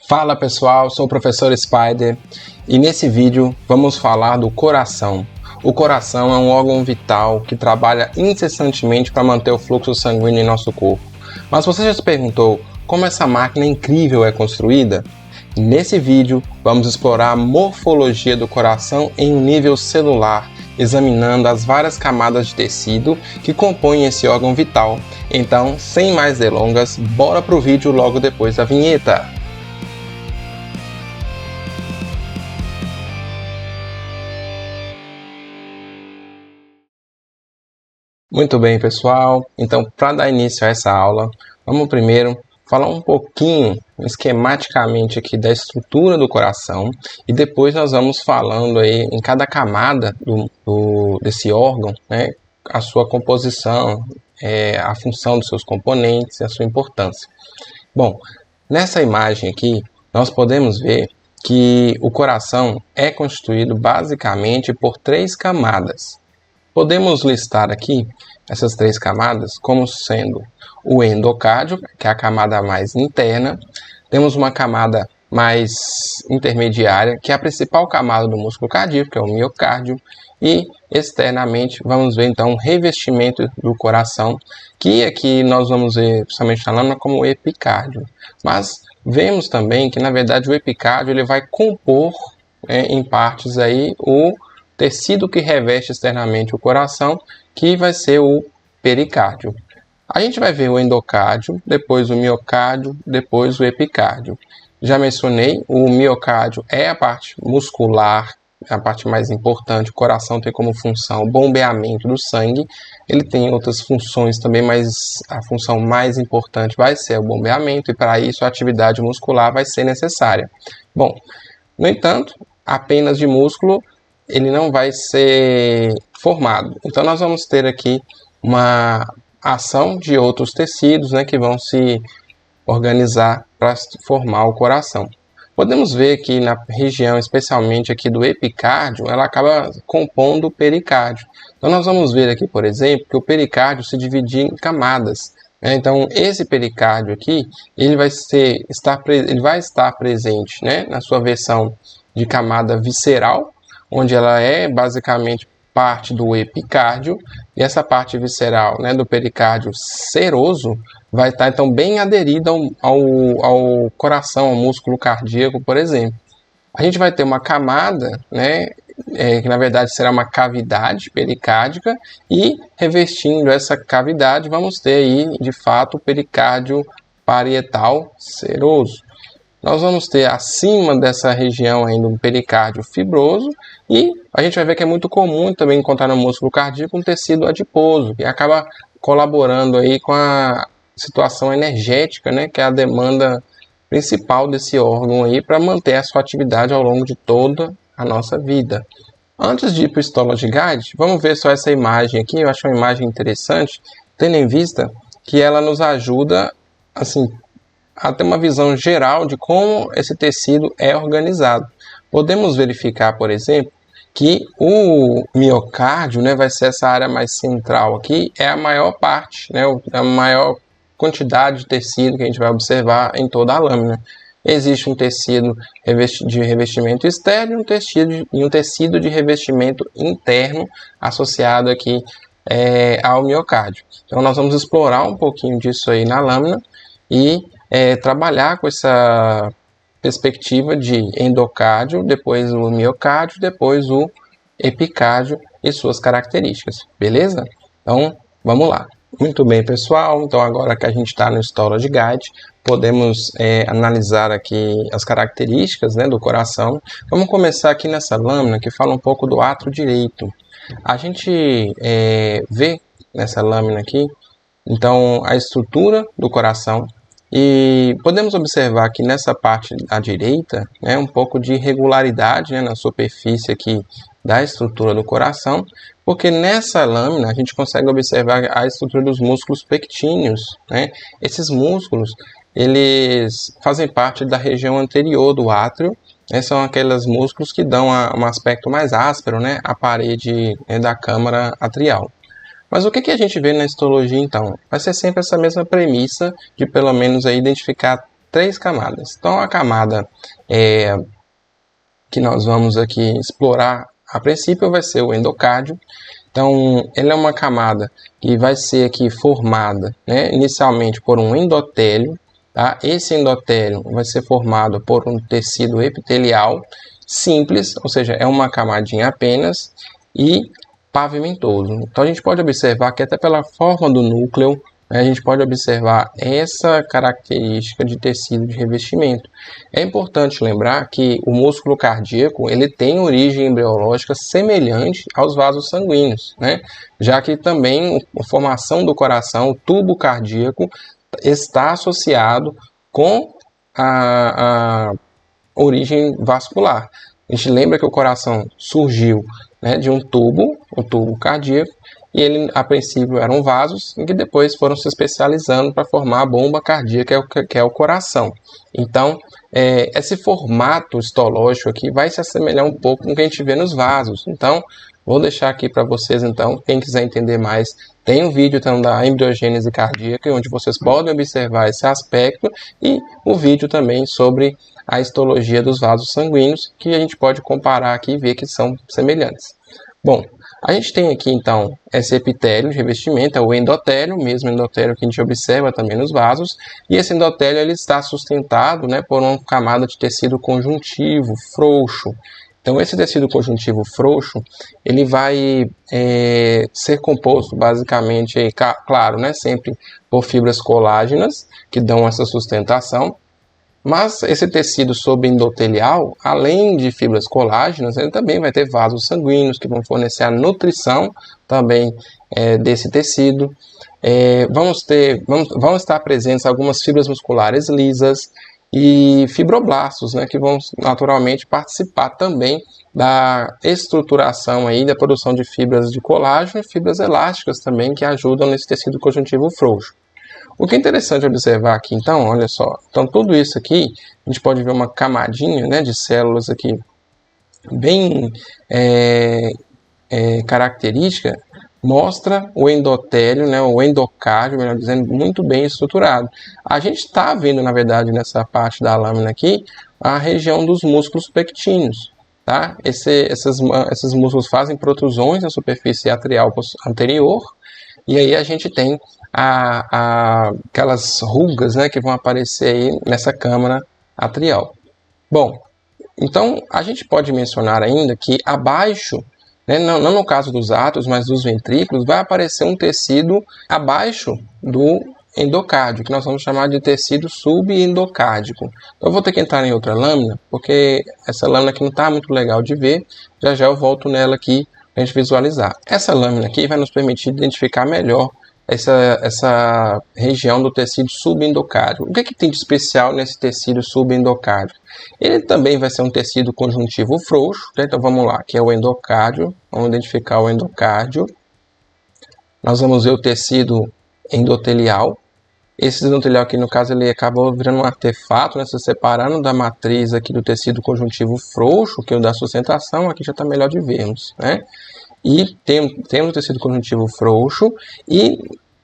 Fala pessoal, sou o professor Spider e nesse vídeo vamos falar do coração. O coração é um órgão vital que trabalha incessantemente para manter o fluxo sanguíneo em nosso corpo. Mas você já se perguntou como essa máquina incrível é construída? Nesse vídeo vamos explorar a morfologia do coração em um nível celular, examinando as várias camadas de tecido que compõem esse órgão vital. Então, sem mais delongas, bora pro vídeo logo depois da vinheta. Muito bem, pessoal. Então, para dar início a essa aula, vamos primeiro falar um pouquinho, esquematicamente aqui da estrutura do coração e depois nós vamos falando aí em cada camada desse órgão, né, a sua composição, a função dos seus componentes e a sua importância. Bom, nessa imagem aqui, nós podemos ver que o coração é constituído basicamente por 3 camadas. Podemos listar aqui essas 3 camadas como sendo o endocárdio, que é a camada mais interna. Temos uma camada mais intermediária, que é a principal camada do músculo cardíaco, que é o miocárdio. E externamente vamos ver então o revestimento do coração, que aqui nós vamos ver principalmente na lâmina como o epicárdio. Mas vemos também que na verdade o epicárdio ele vai compor em partes aí o tecido que reveste externamente o coração, que vai ser o pericárdio. A gente vai ver o endocárdio, depois o miocárdio, depois o epicárdio. Já mencionei, o miocárdio é a parte muscular, a parte mais importante. O coração tem como função o bombeamento do sangue. Ele tem outras funções também, mas a função mais importante vai ser o bombeamento, e para isso a atividade muscular vai ser necessária. Bom, no entanto, apenas de músculo ele não vai ser formado. Então nós vamos ter aqui uma ação de outros tecidos, né, que vão se organizar para formar o coração. Podemos ver que na região, especialmente aqui do epicárdio, ela acaba compondo o pericárdio. Então nós vamos ver aqui, por exemplo, que o pericárdio se divide em camadas. Então esse pericárdio aqui, ele vai estar presente, né, na sua versão de camada visceral, onde ela é basicamente parte do epicárdio, e essa parte visceral, né, do pericárdio seroso vai estar então bem aderida ao coração, ao músculo cardíaco, por exemplo. A gente vai ter uma camada, né, que na verdade será uma cavidade pericárdica, e revestindo essa cavidade vamos ter aí de fato o pericárdio parietal seroso. Nós vamos ter acima dessa região ainda um pericárdio fibroso, e a gente vai ver que é muito comum também encontrar no músculo cardíaco um tecido adiposo, que acaba colaborando aí com a situação energética, né, que é a demanda principal desse órgão aí para manter a sua atividade ao longo de toda a nossa vida. Antes de ir para o histology guide, vamos ver só essa imagem aqui. Eu acho uma imagem interessante, tendo em vista que ela nos ajuda assim a ter uma visão geral de como esse tecido é organizado. Podemos verificar, por exemplo, que o miocárdio, né, vai ser essa área mais central aqui, é a maior parte, né, a maior quantidade de tecido que a gente vai observar em toda a lâmina. Existe um tecido de revestimento externo e um tecido de revestimento interno associado aqui ao miocárdio. Então nós vamos explorar um pouquinho disso aí na lâmina e trabalhar com essa perspectiva de endocárdio, depois o miocárdio, depois o epicárdio e suas características, beleza? Então, vamos lá. Muito bem, pessoal. Então, agora que a gente está no histology guide, podemos analisar aqui as características, né, do coração. Vamos começar aqui nessa lâmina que fala um pouco do átrio direito. A gente vê nessa lâmina aqui, então, a estrutura do coração. E podemos observar aqui nessa parte à direita, né, um pouco de irregularidade, né, na superfície aqui da estrutura do coração, porque nessa lâmina a gente consegue observar a estrutura dos músculos pectíneos, né? Esses músculos, eles fazem parte da região anterior do átrio, né? São aqueles músculos que dão um aspecto mais áspero, né, à parede, né, da câmara atrial. Mas o que a gente vê na histologia, então? Vai ser sempre essa mesma premissa de, pelo menos, aí, identificar três camadas. Então, a camada que nós vamos aqui explorar a princípio vai ser o endocárdio. Então, ele é uma camada que vai ser aqui formada, né, inicialmente por um endotélio. Tá? Esse endotélio vai ser formado por um tecido epitelial simples, ou seja, é uma camadinha apenas, e pavimentoso. Então, a gente pode observar que até pela forma do núcleo, a gente pode observar essa característica de tecido de revestimento. É importante lembrar que o músculo cardíaco ele tem origem embriológica semelhante aos vasos sanguíneos, né? Já que também a formação do coração, o tubo cardíaco, está associado com a origem vascular. A gente lembra que o coração surgiu, né, de um tubo, o tubo cardíaco, e ele, a princípio, eram vasos, e que depois foram se especializando para formar a bomba cardíaca, que é o coração. Então, esse formato histológico aqui vai se assemelhar um pouco com o que a gente vê nos vasos. Então, vou deixar aqui para vocês, então, quem quiser entender mais, tem um vídeo então, da embriogênese cardíaca, onde vocês podem observar esse aspecto, e o vídeo também sobre a histologia dos vasos sanguíneos, que a gente pode comparar aqui e ver que são semelhantes. Bom, a gente tem aqui, então, esse epitélio de revestimento, é o endotélio, o mesmo endotélio que a gente observa também nos vasos, e esse endotélio ele está sustentado, né, por uma camada de tecido conjuntivo, frouxo. Então, esse tecido conjuntivo frouxo, ele vai ser composto, basicamente, claro, né, sempre por fibras colágenas, que dão essa sustentação. Mas esse tecido subendotelial, além de fibras colágenas, ele também vai ter vasos sanguíneos que vão fornecer a nutrição também desse tecido. Vão estar presentes algumas fibras musculares lisas e fibroblastos, né, que vão naturalmente participar também da estruturação aí, da produção de fibras de colágeno e fibras elásticas também que ajudam nesse tecido conjuntivo frouxo. O que é interessante observar aqui, então, olha só, então tudo isso aqui, a gente pode ver uma camadinha, né, de células aqui bem característica, mostra o endotélio, né, o endocárdio, melhor dizendo, muito bem estruturado. A gente está vendo, na verdade, nessa parte da lâmina aqui, a região dos músculos pectíneos. Tá? Esses músculos fazem protrusões na superfície atrial anterior, e aí a gente tem aquelas rugas, né, que vão aparecer aí nessa câmara atrial. Bom, então a gente pode mencionar ainda que abaixo, né, não no caso dos átrios, mas dos ventrículos, vai aparecer um tecido abaixo do endocárdio, que nós vamos chamar de tecido subendocárdico. Então eu vou ter que entrar em outra lâmina, porque essa lâmina aqui não está muito legal de ver, já eu volto nela aqui para a gente visualizar. Essa lâmina aqui vai nos permitir identificar melhor essa região do tecido subendocárdico. O que tem de especial nesse tecido subendocárdico? Ele também vai ser um tecido conjuntivo frouxo, né? Então vamos lá, que é o endocárdio. Vamos identificar o endocárdio. Nós vamos ver o tecido endotelial. Esse endotelial aqui, no caso, ele acabou virando um artefato, né? Se separando da matriz aqui do tecido conjuntivo frouxo, que é o da sustentação, aqui já está melhor de vermos, né? E temos o tecido conjuntivo frouxo, e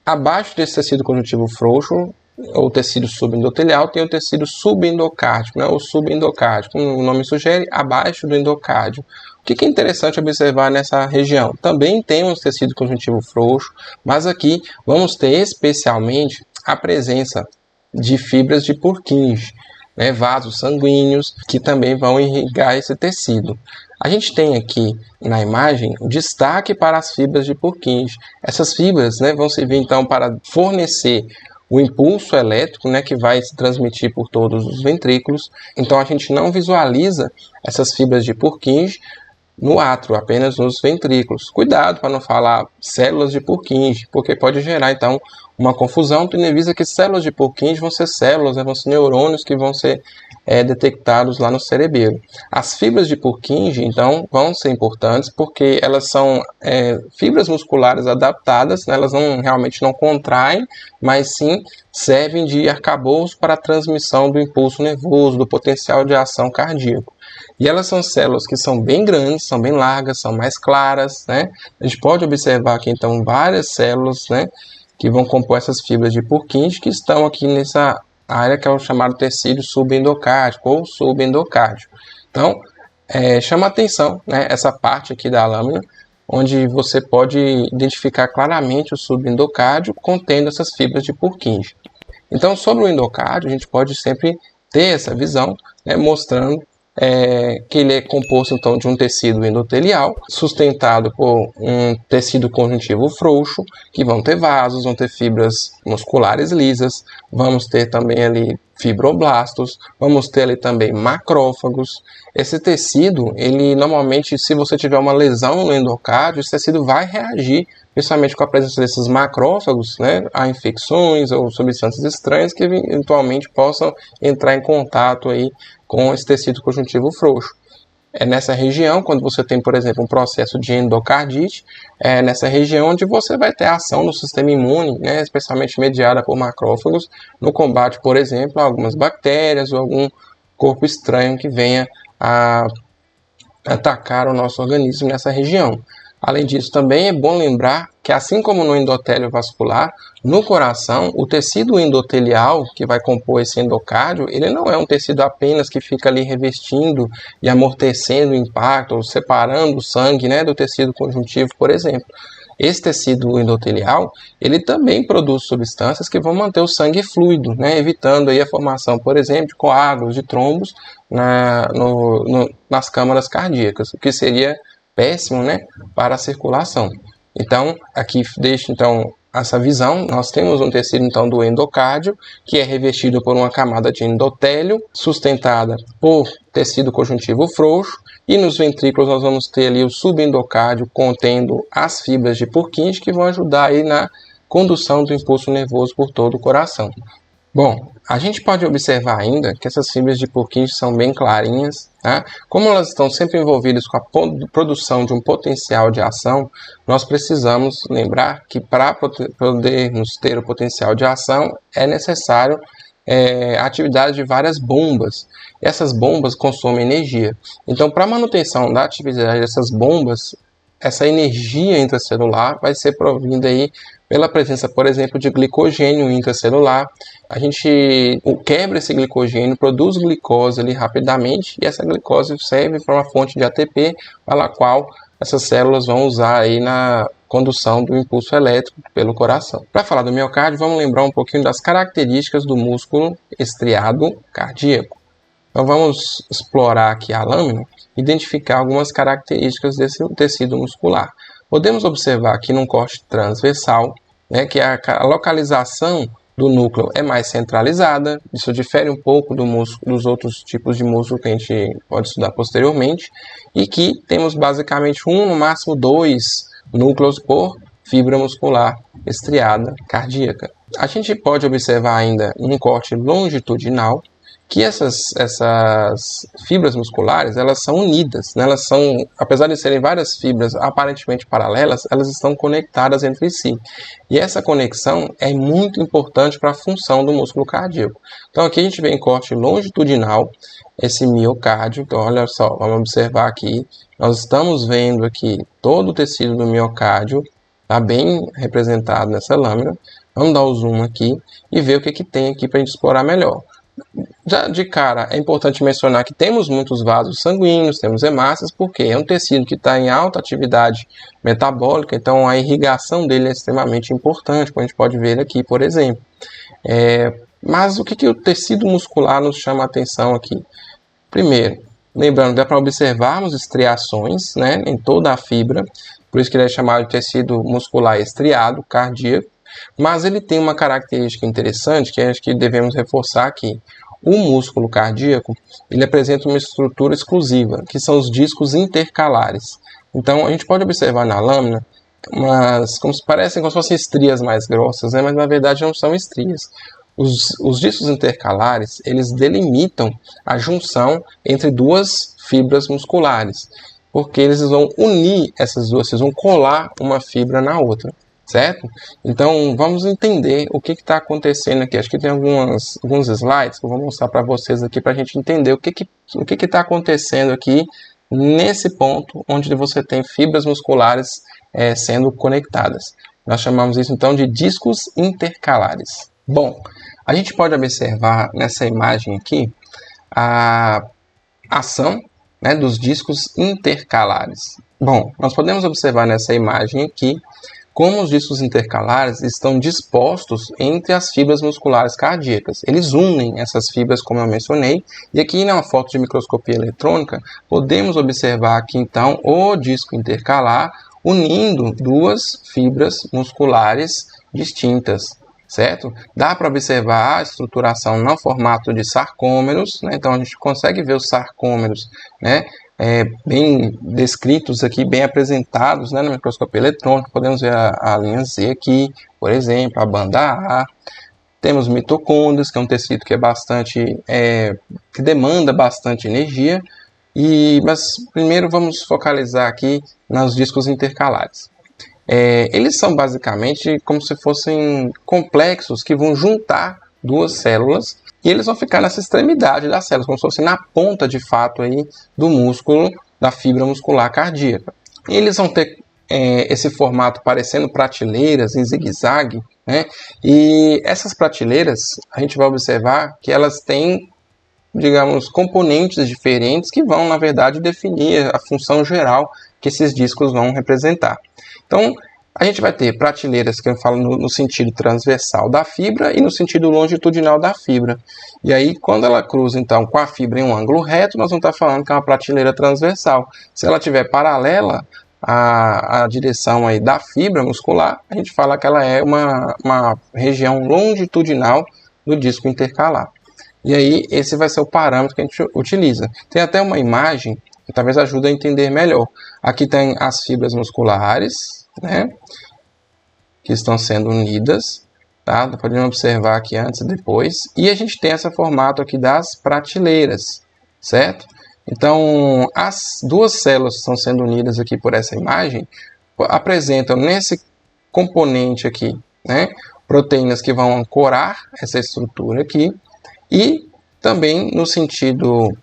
abaixo desse tecido conjuntivo frouxo, ou tecido subendotelial, tem o tecido subendocárdico, né? O subendocárdico, como o nome sugere, abaixo do endocárdio. O que é interessante observar nessa região? Também temos tecido conjuntivo frouxo, mas aqui vamos ter especialmente a presença de fibras de Purkinje, né? Vasos sanguíneos que também vão irrigar esse tecido. A gente tem aqui na imagem destaque para as fibras de Purkinje. Essas fibras, né, vão servir então para fornecer o impulso elétrico, né, que vai se transmitir por todos os ventrículos. Então a gente não visualiza essas fibras de Purkinje no átrio, apenas nos ventrículos. Cuidado para não falar células de Purkinje, porque pode gerar então uma confusão, tendo em vista que células de Purkinje vão ser células, né, vão ser neurônios que vão ser detectados lá no cerebelo. As fibras de Purkinje, então, vão ser importantes porque elas são fibras musculares adaptadas, né, elas realmente não contraem, mas sim servem de arcabouço para a transmissão do impulso nervoso, do potencial de ação cardíaco. E elas são células que são bem grandes, são bem largas, são mais claras, né? A gente pode observar aqui, então, várias células, né, que vão compor essas fibras de Purkinje, que estão aqui nessa área que é o chamado tecido subendocárdico ou subendocárdio. Então, chama atenção, né, essa parte aqui da lâmina, onde você pode identificar claramente o subendocárdio contendo essas fibras de Purkinje. Então, sobre o endocárdio, a gente pode sempre ter essa visão, né, mostrando que ele é composto então de um tecido endotelial, sustentado por um tecido conjuntivo frouxo, que vão ter vasos, vão ter fibras musculares lisas, vamos ter também ali fibroblastos, vamos ter ali também macrófagos. Esse tecido, ele normalmente, se você tiver uma lesão no endocárdio, esse tecido vai reagir, principalmente com a presença desses macrófagos, né, a infecções ou substâncias estranhas que eventualmente possam entrar em contato aí com esse tecido conjuntivo frouxo. É nessa região, quando você tem, por exemplo, um processo de endocardite, é nessa região onde você vai ter ação no sistema imune, né, especialmente mediada por macrófagos, no combate, por exemplo, a algumas bactérias ou algum corpo estranho que venha a atacar o nosso organismo nessa região. Além disso, também é bom lembrar que, assim como no endotélio vascular, no coração, o tecido endotelial que vai compor esse endocárdio, ele não é um tecido apenas que fica ali revestindo e amortecendo o impacto, ou separando o sangue, né, do tecido conjuntivo, por exemplo. Esse tecido endotelial, ele também produz substâncias que vão manter o sangue fluido, né, evitando aí a formação, por exemplo, de coágulos, de trombos nas câmaras cardíacas, o que seria péssimo, né, para a circulação. Então, aqui deixa então essa visão. Nós temos um tecido então do endocárdio, que é revestido por uma camada de endotélio, sustentada por tecido conjuntivo frouxo, e nos ventrículos nós vamos ter ali o subendocárdio contendo as fibras de Purkinje, que vão ajudar aí na condução do impulso nervoso por todo o coração. Bom, a gente pode observar ainda que essas fibras de Purkinje são bem clarinhas, tá? Como elas estão sempre envolvidas com a produção de um potencial de ação, nós precisamos lembrar que para podermos ter o potencial de ação é necessário a atividade de várias bombas. E essas bombas consomem energia. Então, para a manutenção da atividade dessas bombas, essa energia intracelular vai ser provinda aí pela presença, por exemplo, de glicogênio intracelular. A gente quebra esse glicogênio, produz glicose ali rapidamente, e essa glicose serve para uma fonte de ATP, para a qual essas células vão usar aí na condução do impulso elétrico pelo coração. Para falar do miocárdio, vamos lembrar um pouquinho das características do músculo estriado cardíaco. Então vamos explorar aqui a lâmina, identificar algumas características desse tecido muscular. Podemos observar aqui num corte transversal, né, que a localização do núcleo é mais centralizada. Isso difere um pouco dos outros tipos de músculo que a gente pode estudar posteriormente, e que temos basicamente no máximo 2 núcleos por fibra muscular estriada cardíaca. A gente pode observar ainda um corte longitudinal, que essas fibras musculares, elas são unidas, né? Elas são, apesar de serem várias fibras aparentemente paralelas, elas estão conectadas entre si. E essa conexão é muito importante para a função do músculo cardíaco. Então aqui a gente vê em corte longitudinal esse miocárdio. Então olha só, vamos observar aqui, nós estamos vendo aqui todo o tecido do miocárdio, está bem representado nessa lâmina. Vamos dar o zoom aqui e ver o que tem aqui para a gente explorar melhor. Já de cara, é importante mencionar que temos muitos vasos sanguíneos, temos hemácias, porque é um tecido que está em alta atividade metabólica, então a irrigação dele é extremamente importante, como a gente pode ver aqui, por exemplo. Mas o que o tecido muscular nos chama a atenção aqui? Primeiro, lembrando, dá para observarmos estriações, né, em toda a fibra, por isso que ele é chamado de tecido muscular estriado cardíaco. Mas ele tem uma característica interessante que acho que devemos reforçar aqui. O músculo cardíaco, ele apresenta uma estrutura exclusiva, que são os discos intercalares. Então, a gente pode observar na lâmina, parecem como se fossem estrias mais grossas, né? Mas na verdade não são estrias. Os discos intercalares, eles delimitam a junção entre duas fibras musculares, porque eles vão unir essas duas, eles vão colar uma fibra na outra. Certo? Então, vamos entender o que está acontecendo aqui. Acho que tem alguns slides que eu vou mostrar para vocês aqui para a gente entender o que está acontecendo aqui nesse ponto onde você tem fibras musculares sendo conectadas. Nós chamamos isso então de discos intercalares. Bom, A gente pode observar nessa imagem aqui a ação, né, dos discos intercalares. Bom, nós podemos observar nessa imagem aqui como os discos intercalares estão dispostos entre as fibras musculares cardíacas. Eles unem essas fibras, como eu mencionei, e aqui na foto de microscopia eletrônica, podemos observar aqui então o disco intercalar unindo duas fibras musculares distintas, certo? Dá para observar a estruturação no formato de sarcômeros, né? Então a gente consegue ver os sarcômeros, né, bem descritos aqui, bem apresentados, né, na microscopia eletrônica. Podemos ver a linha Z aqui, por exemplo, a banda A. Temos mitocôndrias, que é um tecido que é bastante, que demanda bastante energia. Mas primeiro vamos focalizar aqui nos discos intercalares. Eles são basicamente como se fossem complexos que vão juntar duas células e eles vão ficar nessa extremidade das células, como se fosse na ponta de fato aí do músculo, da fibra muscular cardíaca. E eles vão ter esse formato parecendo prateleiras em zigue-zague, né? E essas prateleiras a gente vai observar que elas têm, digamos, componentes diferentes que vão, na verdade, definir a função geral que esses discos vão representar. Então, a gente vai ter prateleiras que eu falo no sentido transversal da fibra e no sentido longitudinal da fibra. E aí, quando ela cruza, então, com a fibra em um ângulo reto, nós vamos estar falando que é uma prateleira transversal. Se ela estiver paralela à direção aí da fibra muscular, a gente fala que ela é uma região longitudinal do disco intercalar. E aí, esse vai ser o parâmetro que a gente utiliza. Tem até uma imagem que talvez ajude a entender melhor. Aqui tem as fibras musculares, né, que estão sendo unidas, tá? Podemos observar aqui antes e depois. E a gente tem esse formato aqui das prateleiras, certo? Então, as duas células que estão sendo unidas aqui por essa imagem apresentam nesse componente aqui, né, proteínas que vão ancorar essa estrutura aqui. E também no sentido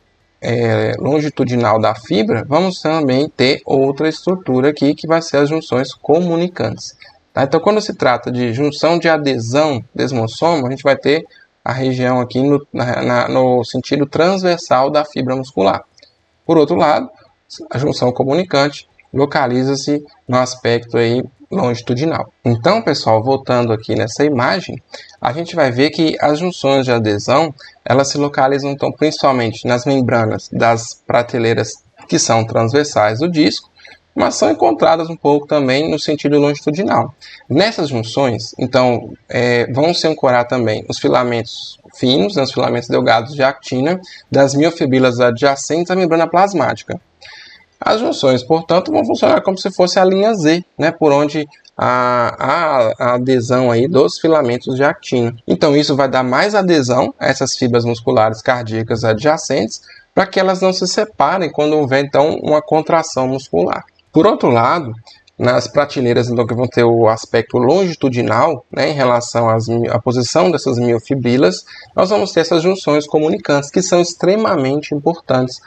longitudinal da fibra, vamos também ter outra estrutura aqui que vai ser as junções comunicantes. Tá? Então, quando se trata de junção de adesão desmossomo, a gente vai ter a região aqui no sentido transversal da fibra muscular. Por outro lado, a junção comunicante localiza-se no aspecto aí longitudinal. Então, pessoal, voltando aqui nessa imagem, a gente vai ver que as junções de adesão, elas se localizam então principalmente nas membranas das prateleiras que são transversais do disco, mas são encontradas um pouco também no sentido longitudinal. Nessas junções, então, vão se ancorar também os filamentos finos, né, os filamentos delgados de actina, das miofibrilas adjacentes à membrana plasmática. As junções, portanto, vão funcionar como se fosse a linha Z, né, por onde a adesão aí dos filamentos de actina. Então, isso vai dar mais adesão a essas fibras musculares cardíacas adjacentes para que elas não se separem quando houver, então, uma contração muscular. Por outro lado, nas prateleiras, então, que vão ter o aspecto longitudinal, né, em relação à posição dessas miofibrilas, nós vamos ter essas junções comunicantes, que são extremamente importantes.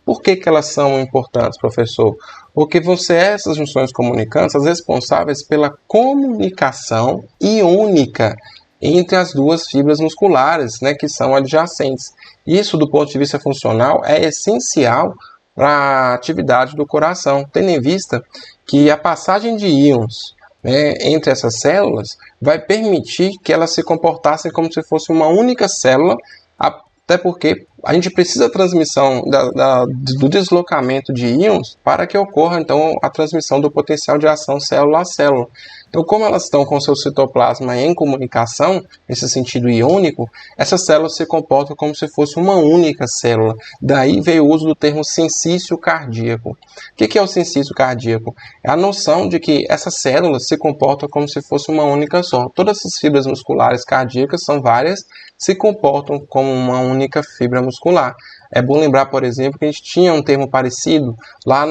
Por que elas são importantes, professor? Porque vão ser essas junções comunicantes as responsáveis pela comunicação iônica entre as duas fibras musculares, né, que são adjacentes. Isso, do ponto de vista funcional, é essencial para a atividade do coração, tendo em vista que a passagem de íons, né, entre essas células vai permitir que elas se comportassem como se fosse uma única célula, até porque a gente precisa da transmissão do deslocamento de íons para que ocorra, então, a transmissão do potencial de ação célula a célula. Então, como elas estão com seu citoplasma em comunicação, nesse sentido iônico, essas células se comportam como se fosse uma única célula. Daí veio o uso do termo sensício cardíaco. O que é o sensício cardíaco? É a noção de que essas células se comportam como se fosse uma única só. Todas as fibras musculares cardíacas são várias, se comportam como uma única fibra muscular. É bom lembrar, por exemplo, que a gente tinha um termo parecido lá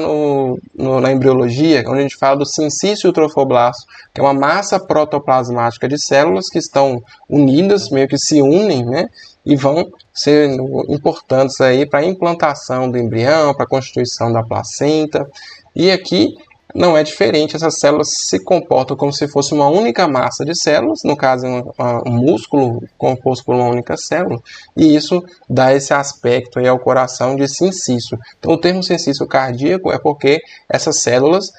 na embriologia, onde a gente fala do sensício trofoblasto, que é uma massa protoplasmática de células que estão unidas, meio que se unem, né, e vão ser importantes aí para a implantação do embrião, para a constituição da placenta. E aqui não é diferente, essas células se comportam como se fosse uma única massa de células, no caso um músculo composto por uma única célula, e isso dá esse aspecto aí ao coração de sincício. Então o termo sincício cardíaco é porque essas células,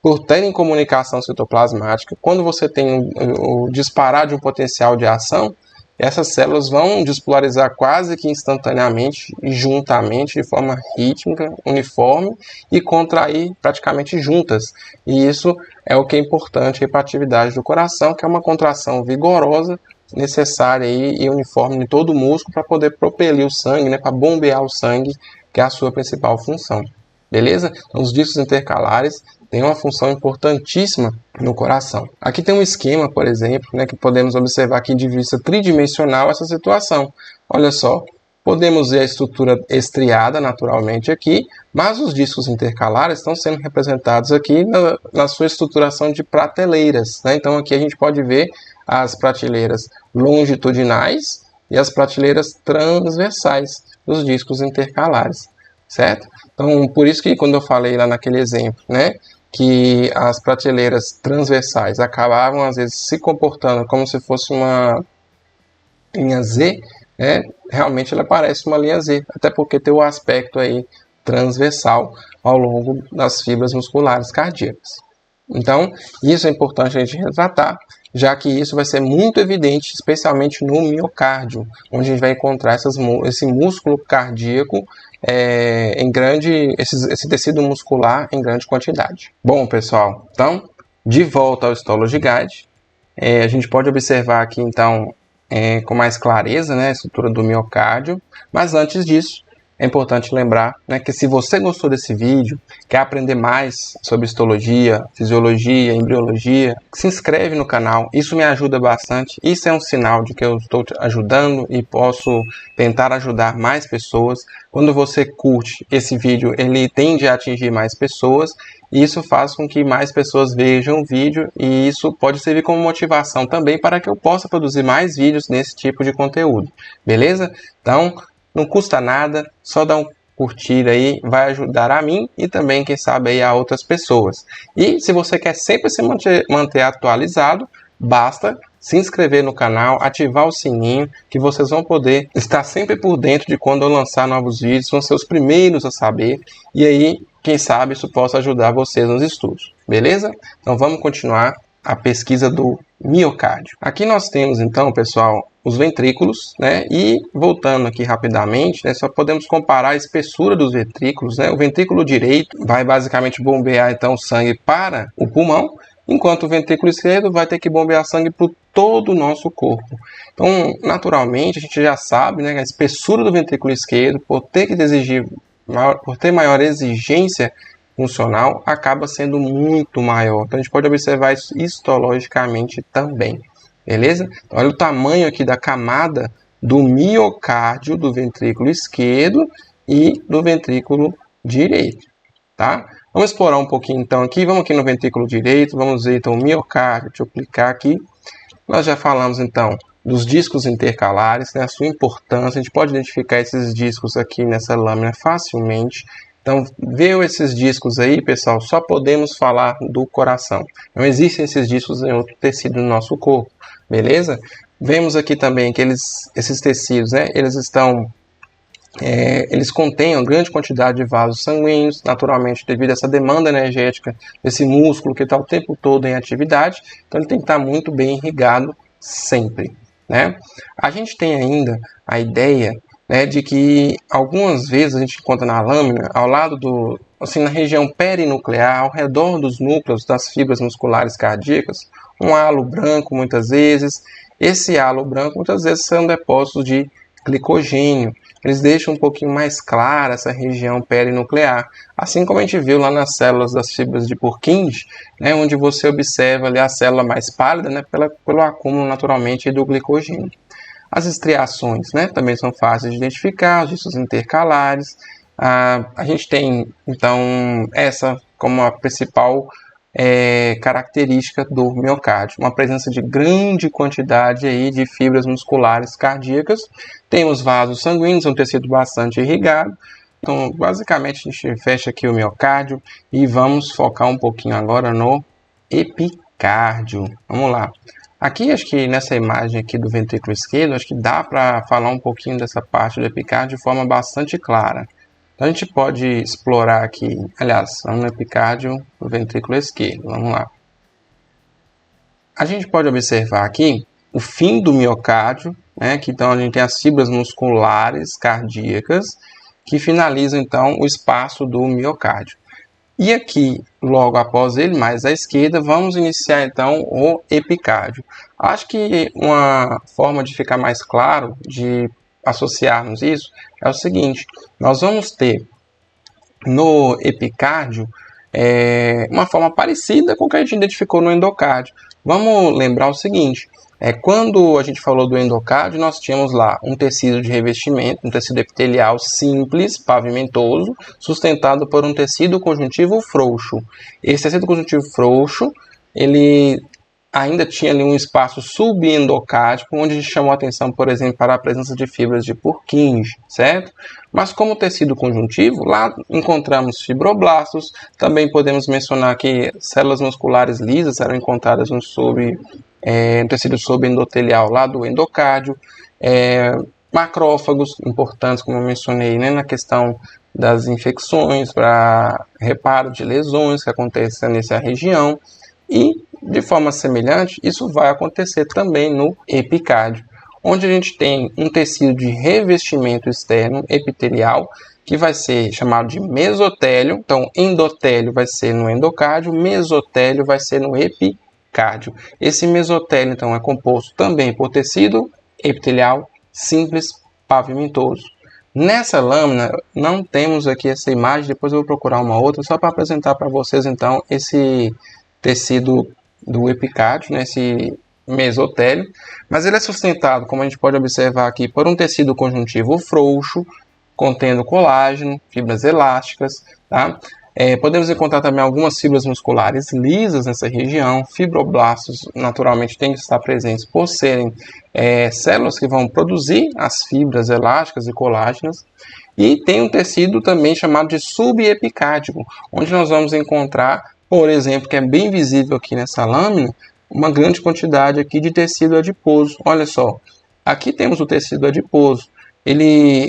por terem comunicação citoplasmática, quando você tem o disparar de um potencial de ação, essas células vão despolarizar quase que instantaneamente e juntamente, de forma rítmica, uniforme, e contrair praticamente juntas. E isso é o que é importante para a atividade do coração, que é uma contração vigorosa, necessária e uniforme em todo o músculo para poder propelir o sangue, né, para bombear o sangue, que é a sua principal função. Beleza? Então, os discos intercalares têm uma função importantíssima no coração. Aqui tem um esquema, por exemplo, né, que podemos observar aqui de vista tridimensional essa situação. Olha só, podemos ver a estrutura estriada naturalmente aqui, mas os discos intercalares estão sendo representados aqui na sua estruturação de prateleiras, né? Então aqui a gente pode ver as prateleiras longitudinais e as prateleiras transversais dos discos intercalares, certo? Então, por isso que quando eu falei lá naquele exemplo, né, que as prateleiras transversais acabavam, às vezes, se comportando como se fosse uma linha Z, né, realmente ela parece uma linha Z, até porque tem o aspecto aí transversal ao longo das fibras musculares cardíacas. Então, isso é importante a gente retratar, já que isso vai ser muito evidente, especialmente no miocárdio, onde a gente vai encontrar esse músculo cardíaco esse tecido muscular em grande quantidade. Bom, pessoal, então, de volta ao histology guide, a gente pode observar aqui, então, com mais clareza, né, a estrutura do miocárdio, mas antes disso, é importante lembrar, né, que se você gostou desse vídeo, quer aprender mais sobre histologia, fisiologia, embriologia, se inscreve no canal, isso me ajuda bastante, isso é um sinal de que eu estou te ajudando e posso tentar ajudar mais pessoas. Quando você curte esse vídeo, ele tende a atingir mais pessoas, e isso faz com que mais pessoas vejam o vídeo, e isso pode servir como motivação também para que eu possa produzir mais vídeos nesse tipo de conteúdo, beleza? Então, não custa nada, só dá um curtir aí, vai ajudar a mim e também, quem sabe, aí a outras pessoas. E se você quer sempre se manter atualizado, basta se inscrever no canal, ativar o sininho, que vocês vão poder estar sempre por dentro de quando eu lançar novos vídeos, vão ser os primeiros a saber, e aí, quem sabe, isso possa ajudar vocês nos estudos, beleza? Então vamos continuar a pesquisa do miocárdio. Aqui nós temos então, pessoal, os ventrículos, né? E voltando aqui rapidamente, né, só podemos comparar a espessura dos ventrículos, né? O ventrículo direito vai basicamente bombear então o sangue para o pulmão, enquanto o ventrículo esquerdo vai ter que bombear sangue para todo o nosso corpo. Então, naturalmente, a gente já sabe, né, que a espessura do ventrículo esquerdo, por ter maior exigência funcional, acaba sendo muito maior. Então a gente pode observar isso histologicamente também, beleza? Então, olha o tamanho aqui da camada do miocárdio do ventrículo esquerdo e do ventrículo direito, tá? Vamos explorar um pouquinho então aqui, vamos aqui no ventrículo direito, vamos ver então o miocárdio, deixa eu clicar aqui. Nós já falamos então dos discos intercalares, né, a sua importância, a gente pode identificar esses discos aqui nessa lâmina facilmente. Então, viu esses discos aí, pessoal, só podemos falar do coração. Não existem esses discos em outro tecido do nosso corpo, beleza? Vemos aqui também que esses tecidos, né, eles contêm uma grande quantidade de vasos sanguíneos, naturalmente devido a essa demanda energética desse músculo que está o tempo todo em atividade, então ele tem que estar muito bem irrigado sempre, né? A gente tem ainda a ideia, né, de que algumas vezes a gente encontra na lâmina, ao lado na região perinuclear, ao redor dos núcleos das fibras musculares cardíacas, um halo branco muitas vezes. Esse halo branco muitas vezes são depósitos de glicogênio. Eles deixam um pouquinho mais clara essa região perinuclear, assim como a gente viu lá nas células das fibras de Purkinje, né, onde você observa ali a célula mais pálida, né, pelo acúmulo naturalmente do glicogênio. As estriações, né, também são fáceis de identificar, os discos intercalares. A gente tem, então, essa como a principal característica do miocárdio, uma presença de grande quantidade aí de fibras musculares cardíacas. Temos vasos sanguíneos, um tecido bastante irrigado, Então, basicamente, a gente fecha aqui o miocárdio e vamos focar um pouquinho agora no epicárdio. Vamos lá. Aqui, acho que nessa imagem aqui do ventrículo esquerdo, acho que dá para falar um pouquinho dessa parte do epicárdio de forma bastante clara. Então, a gente pode explorar aqui, aliás, no epicárdio do ventrículo esquerdo. Vamos lá. A gente pode observar aqui o fim do miocárdio, né? Que então a gente tem as fibras musculares cardíacas que finalizam então o espaço do miocárdio. E aqui, logo após ele, mais à esquerda, vamos iniciar então o epicárdio. Acho que uma forma de ficar mais claro, de associarmos isso, é o seguinte: nós vamos ter no epicárdio uma forma parecida com o que a gente identificou no endocárdio. Vamos lembrar o seguinte: quando a gente falou do endocárdio, nós tínhamos lá um tecido de revestimento, um tecido epitelial simples, pavimentoso, sustentado por um tecido conjuntivo frouxo. Esse tecido conjuntivo frouxo, ele ainda tinha ali um espaço subendocárdico, onde a gente chamou a atenção, por exemplo, para a presença de fibras de Purkinje, certo? Mas como tecido conjuntivo, lá encontramos fibroblastos, também podemos mencionar que células musculares lisas eram encontradas no tecido subendotelial lá do endocárdio, macrófagos importantes, como eu mencionei, né, na questão das infecções, para reparo de lesões que acontecem nessa região, e de forma semelhante, isso vai acontecer também no epicárdio, onde a gente tem um tecido de revestimento externo epitelial, que vai ser chamado de mesotélio. Então, endotélio vai ser no endocárdio, mesotélio vai ser no epicárdio. Esse mesotélio, então, é composto também por tecido epitelial simples pavimentoso. Nessa lâmina, não temos aqui essa imagem, depois eu vou procurar uma outra, só para apresentar para vocês, então, esse tecido do epicárdio, né, esse mesotélio, mas ele é sustentado, como a gente pode observar aqui, por um tecido conjuntivo frouxo, contendo colágeno, fibras elásticas, tá? Podemos encontrar também algumas fibras musculares lisas nessa região. Fibroblastos, naturalmente, têm que estar presentes por serem células que vão produzir as fibras elásticas e colágenas. E tem um tecido também chamado de subepicárdico, onde nós vamos encontrar, por exemplo, que é bem visível aqui nessa lâmina, uma grande quantidade aqui de tecido adiposo. Olha só, aqui temos o tecido adiposo. Ele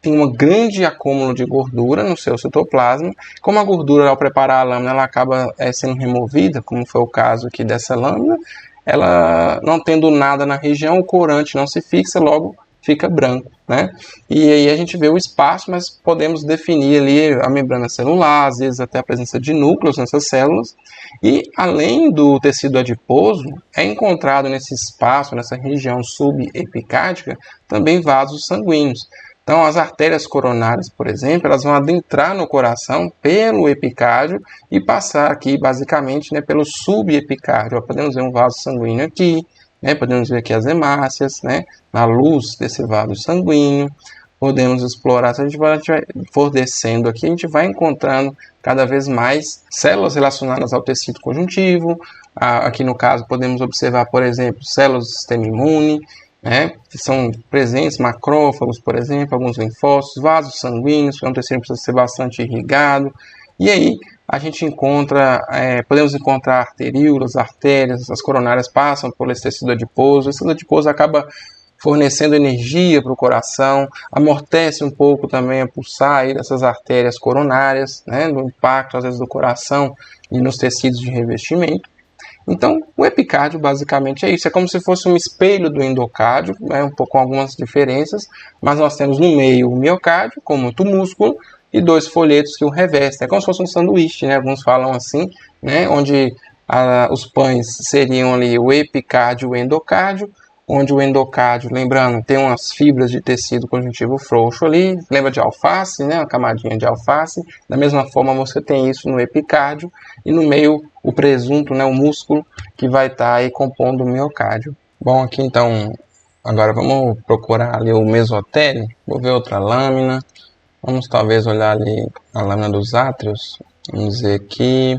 tem um grande acúmulo de gordura no seu citoplasma. Como a gordura, ao preparar a lâmina, ela acaba sendo removida, como foi o caso aqui dessa lâmina, ela não tendo nada na região, o corante não se fixa, logo fica branco, né? E aí a gente vê o espaço, mas podemos definir ali a membrana celular, às vezes até a presença de núcleos nessas células. E além do tecido adiposo, é encontrado nesse espaço, nessa região subepicárdica, também vasos sanguíneos. Então, as artérias coronárias, por exemplo, elas vão adentrar no coração pelo epicárdio e passar aqui, basicamente, né, pelo subepicárdio. Podemos ver um vaso sanguíneo aqui, né, podemos ver aqui as hemácias, né, na luz desse vaso sanguíneo. Podemos explorar, se a gente for descendo aqui, a gente vai encontrando cada vez mais células relacionadas ao tecido conjuntivo. Aqui no caso, podemos observar, por exemplo, células do sistema imune, né, que são presentes, macrófagos, por exemplo, alguns linfócitos, vasos sanguíneos, que é um tecido que precisa ser bastante irrigado. E aí a gente encontra, podemos encontrar arteríolas, artérias, as coronárias passam por esse tecido adiposo. Esse tecido adiposo acaba fornecendo energia para o coração, amortece um pouco também a pulsar aí dessas artérias coronárias, né, do impacto às vezes do coração e nos tecidos de revestimento. Então, o epicárdio basicamente é isso, é como se fosse um espelho do endocárdio, né, um pouco com algumas diferenças, mas nós temos no meio o miocárdio, com muito músculo, e dois folhetos que o revestem, é como se fosse um sanduíche, né, alguns falam assim, né, onde os pães seriam ali o epicárdio e o endocárdio, onde o endocárdio, lembrando, tem umas fibras de tecido conjuntivo frouxo ali, lembra de alface, né, uma camadinha de alface. Da mesma forma você tem isso no epicárdio e no meio o presunto, né, o músculo que vai estar aí compondo o miocárdio. Bom, aqui então, agora vamos procurar ali o mesotélio, vou ver outra lâmina, vamos talvez olhar ali a lâmina dos átrios, vamos ver aqui,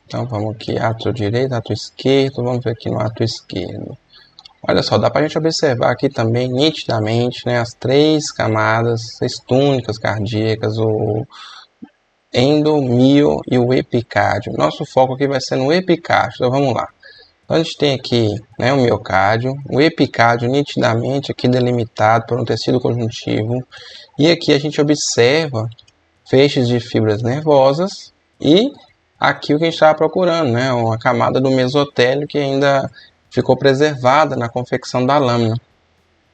então vamos aqui, átrio direito, átrio esquerdo, vamos ver aqui no átrio esquerdo. Olha só, dá para a gente observar aqui também nitidamente, né, as 3 camadas, as túnicas cardíacas, o endo, mio e o epicárdio. Nosso foco aqui vai ser no epicárdio, então vamos lá. Então, a gente tem aqui, né, o miocárdio, o epicárdio nitidamente aqui delimitado por um tecido conjuntivo, e aqui a gente observa feixes de fibras nervosas e aqui o que a gente estava procurando, né, uma camada do mesotélio que ainda ficou preservada na confecção da lâmina.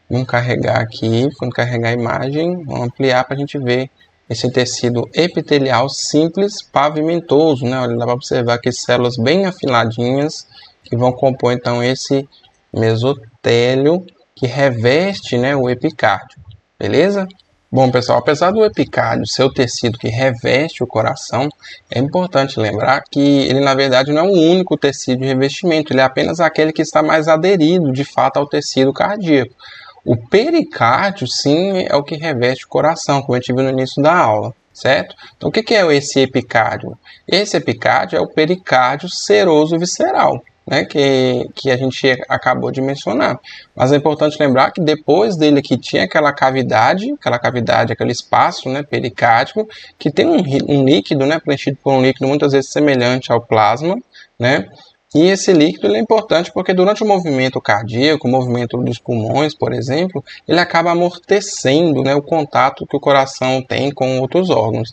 Vamos carregar aqui, quando carregar a imagem, vamos ampliar para a gente ver esse tecido epitelial simples pavimentoso, né? Olha, dá para observar aqui células bem afiladinhas que vão compor então esse mesotélio que reveste, né, o epicárdio, beleza? Bom, pessoal, apesar do epicárdio ser o tecido que reveste o coração, é importante lembrar que ele, na verdade, não é o único tecido de revestimento, ele é apenas aquele que está mais aderido, de fato, ao tecido cardíaco. O pericárdio, sim, é o que reveste o coração, como a gente viu no início da aula, certo? Então, o que é esse epicárdio? Esse epicárdio é o pericárdio seroso visceral, né, que a gente acabou de mencionar. Mas é importante lembrar que depois dele aqui tinha aquela cavidade, aquele espaço, né, pericárdico, que tem um líquido, né, preenchido por um líquido muitas vezes semelhante ao plasma, né? E esse líquido ele é importante porque durante o movimento cardíaco, o movimento dos pulmões, por exemplo, ele acaba amortecendo, né, o contato que o coração tem com outros órgãos.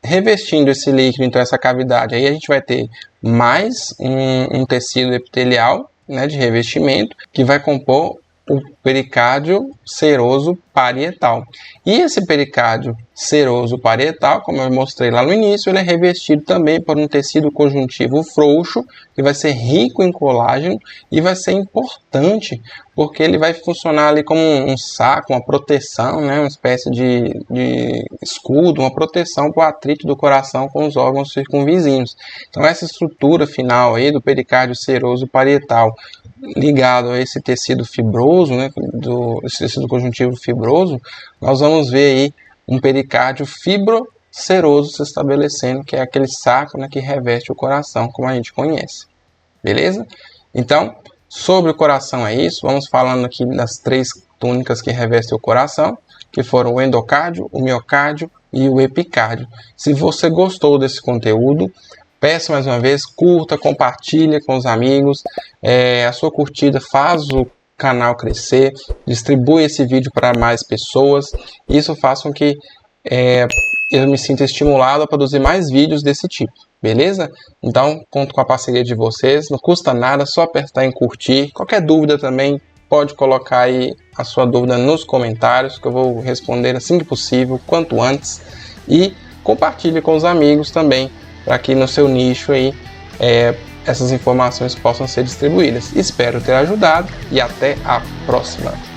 Revestindo esse líquido, então, essa cavidade, aí a gente vai ter mais um tecido epitelial, né, de revestimento, que vai compor o pericárdio seroso parietal. E esse pericárdio seroso parietal, como eu mostrei lá no início, ele é revestido também por um tecido conjuntivo frouxo, que vai ser rico em colágeno e vai ser importante porque ele vai funcionar ali como um saco, uma proteção, né, uma espécie de escudo, uma proteção para o atrito do coração com os órgãos circunvizinhos. Então essa estrutura final aí do pericárdio seroso parietal ligado a esse tecido fibroso, né, esse tecido conjuntivo fibroso, nós vamos ver aí um pericárdio fibroseroso se estabelecendo, que é aquele saco, né, que reveste o coração, como a gente conhece. Beleza? Então, sobre o coração é isso. Vamos falando aqui das 3 túnicas que revestem o coração, que foram o endocárdio, o miocárdio e o epicárdio. Se você gostou desse conteúdo, peço mais uma vez, curta, compartilha com os amigos. A sua curtida faz o canal crescer, distribui esse vídeo para mais pessoas. Isso faz com que eu me sinta estimulado a produzir mais vídeos desse tipo, beleza? Então, conto com a parceria de vocês, não custa nada, só apertar em curtir. Qualquer dúvida também, pode colocar aí a sua dúvida nos comentários, que eu vou responder assim que possível, quanto antes. E compartilhe com os amigos também, para que no seu nicho aí essas informações possam ser distribuídas. Espero ter ajudado e até a próxima!